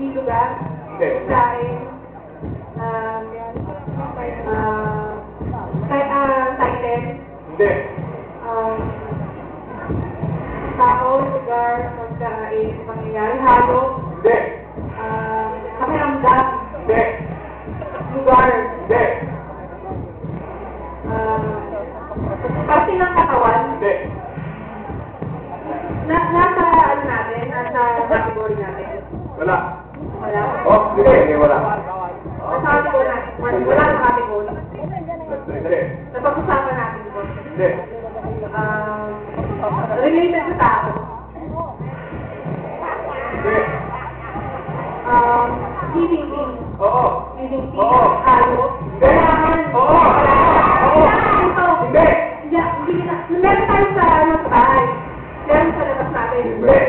Di lugar. Hindi. Sain. Title. Hindi. Tao, lugar, pagkain, pangyayari, halo. Hindi. Pakiramdam. Hindi. Lugar. Hindi. Parte ng katawan. Hindi. Nasa ano natin? Nasa category natin. Wala. Wala. Oh, hindi. Wala. Nasa category natin. Wala sa category. Hindi. Napag-usapan natin ko. Hindi. Related sa tao. Hindi. Living thing. Oo. Living thing. Oo. Halo. Hindi. Kailangan. Oo. Oo. Ito. Hindi. Hindi na. Meron tayo sa ano sa bahay. Meron sa labas natin. Hindi.